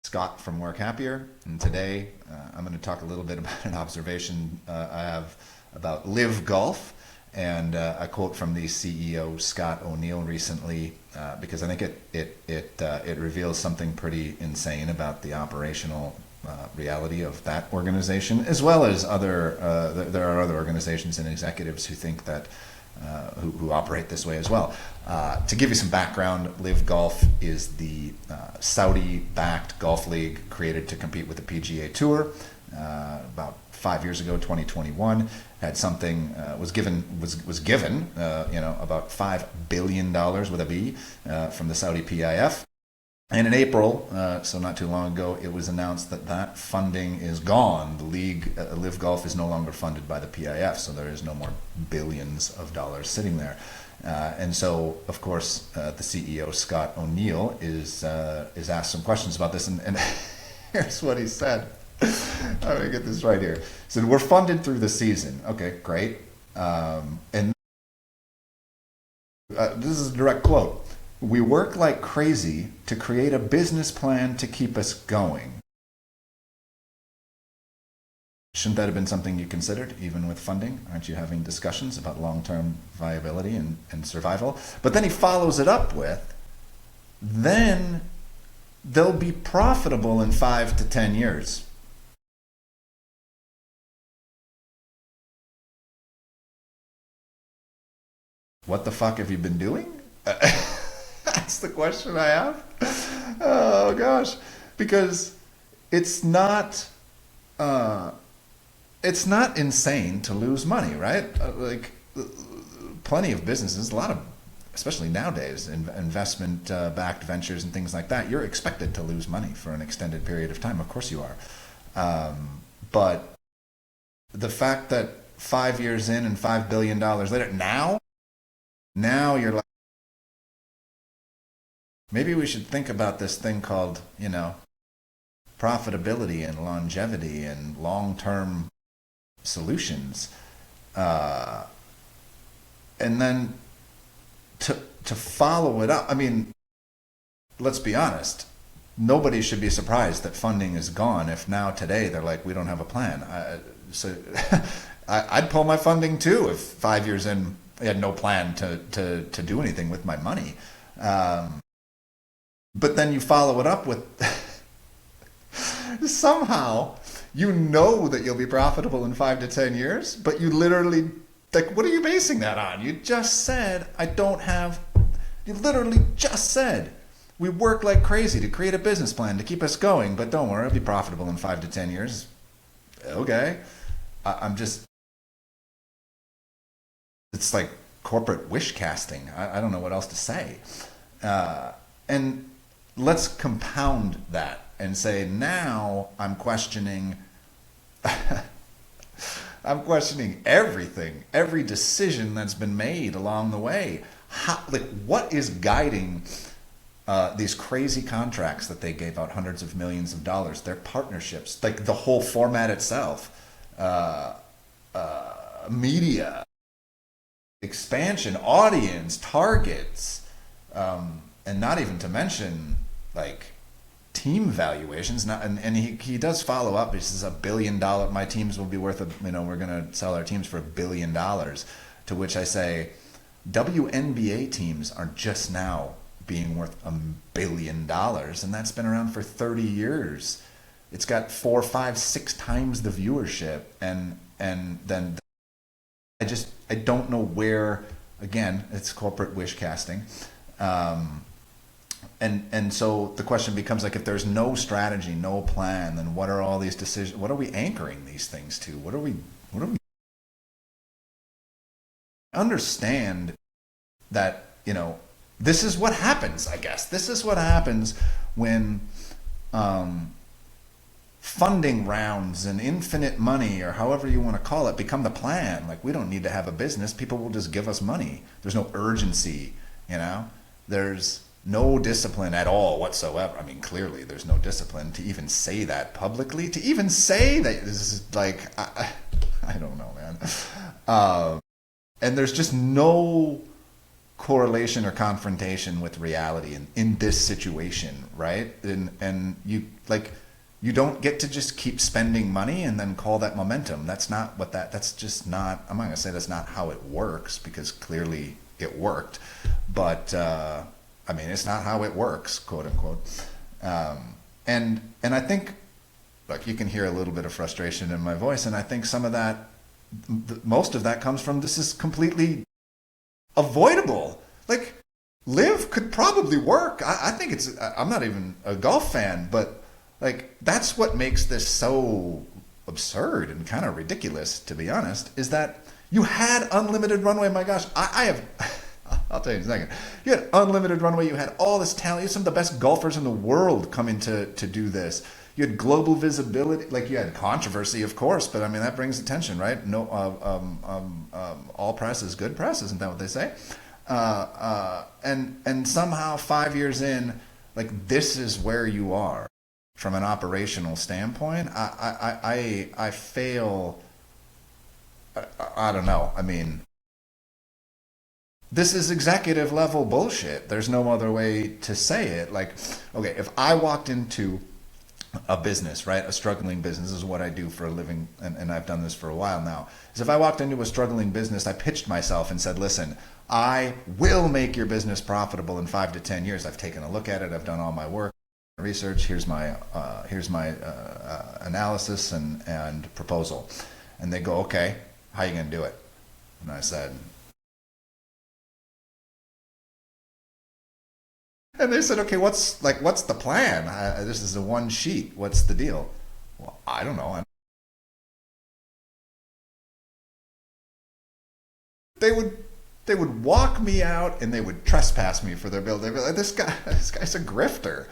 Scott from Work Happier, and today I'm going to talk a little bit about an observation I have about LIV Golf, and a quote from the CEO Scott O'Neill recently, because I think it reveals something pretty insane about the operational reality of that organization, as well as there are other organizations and executives who think that who operate this way as well. To give you some background, LIV Golf is the Saudi-backed golf league created to compete with the PGA Tour. About 5 years ago, 2021, had something was given about $5 billion with a B from the Saudi PIF. And in April, so not too long ago, it was announced that that funding is gone. The league, LIV Golf, is no longer funded by the PIF, so there is no more billions of dollars sitting there. And so, of course, the CEO, Scott O'Neill, is asked some questions about this, and here's what he said. Let me get this right here. He said, "We're funded through the season." Okay, great. And this is a direct quote. "We work like crazy to create a business plan to keep us going." Shouldn't that have been something you considered, even with funding? Aren't you having discussions about long-term viability and survival? But then he follows it up with, then they'll be profitable in 5 to 10 years. What the fuck have you been doing? That's the question I have. Oh gosh, because it's not insane to lose money, right? Plenty of businesses, a lot of, especially nowadays, investment-backed ventures and things like that, you're expected to lose money for an extended period of time. Of course you are. But the fact that 5 years in and $5 billion later, now you're like, maybe we should think about this thing called, profitability and longevity and long-term solutions. And then to follow it up, I mean, let's be honest, nobody should be surprised that funding is gone if now today they're like, we don't have a plan. I'd pull my funding too if 5 years in I had no plan to do anything with my money. But then you follow it up with somehow you know that you'll be profitable in 5 to 10 years, but you literally, like, what are you basing that on? You just said, you literally just said, we work like crazy to create a business plan to keep us going, but don't worry, I'll be profitable in 5 to 10 years. Okay. It's like corporate wish casting. I don't know what else to say. And let's compound that and say, now I'm questioning everything, every decision that's been made along the way. What is guiding these crazy contracts that they gave out hundreds of millions of dollars, their partnerships, like the whole format itself, media, expansion, audience, targets, and not even to mention like team valuations. And he does follow up. He says $1 billion. My teams will be worth we're going to sell our teams for $1 billion. To which I say, WNBA teams are just now being worth $1 billion, and that's been around for 30 years. It's got 4, 5, 6 times the viewership, and then I don't know where. Again, it's corporate wish casting, and so the question becomes, like, if there's no strategy, no plan, then what are all these decisions? What are we anchoring these things to? What are we understand that this is what happens. I guess this is what happens when funding rounds and infinite money, or however you want to call it, become the plan. Like, we don't need to have a business. People will just give us money. There's no urgency, There's no discipline at all whatsoever. I mean, clearly there's no discipline to even say that publicly, to even say that. This is like, I don't know, man. And there's just no correlation or confrontation with reality in this situation, right? And you like you don't get to just keep spending money and then call that momentum. That's not what that's just not. I'm not gonna say that's not how it works, because clearly it worked, but I mean, it's not how it works, quote unquote. And I think, look, you can hear a little bit of frustration in my voice, and I think some of that, most of that comes from this is completely avoidable. Like, LIV could probably work. I think it's, I'm not even a golf fan, but like, that's what makes this so absurd and kind of ridiculous, to be honest, is that you had unlimited runway. My gosh, I have, I'll tell you in a second. You had unlimited runway. You had all this talent. You had some of the best golfers in the world coming to do this. You had global visibility. Like, you had controversy, of course, but I mean, that brings attention, right? No, all press is good press. Isn't that what they say? And somehow 5 years in, like, this is where you are from an operational standpoint. I fail. I don't know. I mean, this is executive level bullshit. There's no other way to say it. Like, okay, if I walked into a business, right, a struggling business, this is what I do for a living, and I've done this for a while now, is if I walked into a struggling business, I pitched myself and said, listen, I will make your business profitable in 5 to 10 years. I've taken a look at it. I've done all my work, research. Here's my analysis and proposal. And they go, okay, how are you going to do it? And I said, and they said, okay, what's the plan? This is a one sheet. What's the deal? Well, I don't know. They would walk me out and they would trespass me for their bill. They'd be like, this guy's a grifter.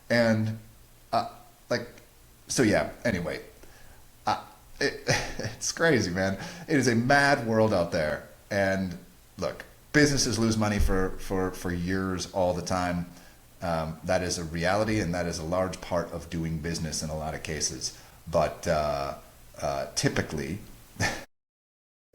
And like, so yeah, anyway, it's crazy, man. It is a mad world out there. And look, businesses lose money for years all the time. That is a reality, and that is a large part of doing business in a lot of cases. But typically,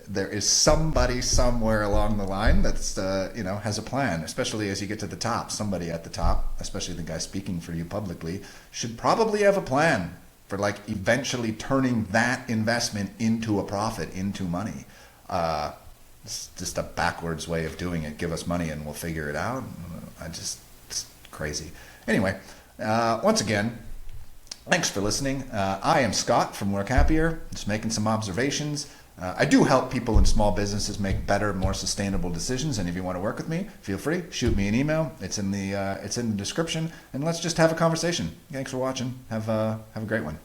there is somebody somewhere along the line that's has a plan. Especially as you get to the top, somebody at the top, especially the guy speaking for you publicly, should probably have a plan for like eventually turning that investment into a profit, into money. It's just a backwards way of doing it. Give us money and we'll figure it out. It's crazy. Anyway, once again, thanks for listening. I am Scott from Work Happier, just making some observations. I do help people in small businesses make better, more sustainable decisions. And if you want to work with me, feel free, shoot me an email. It's in the description, and let's just have a conversation. Thanks for watching. Have a great one.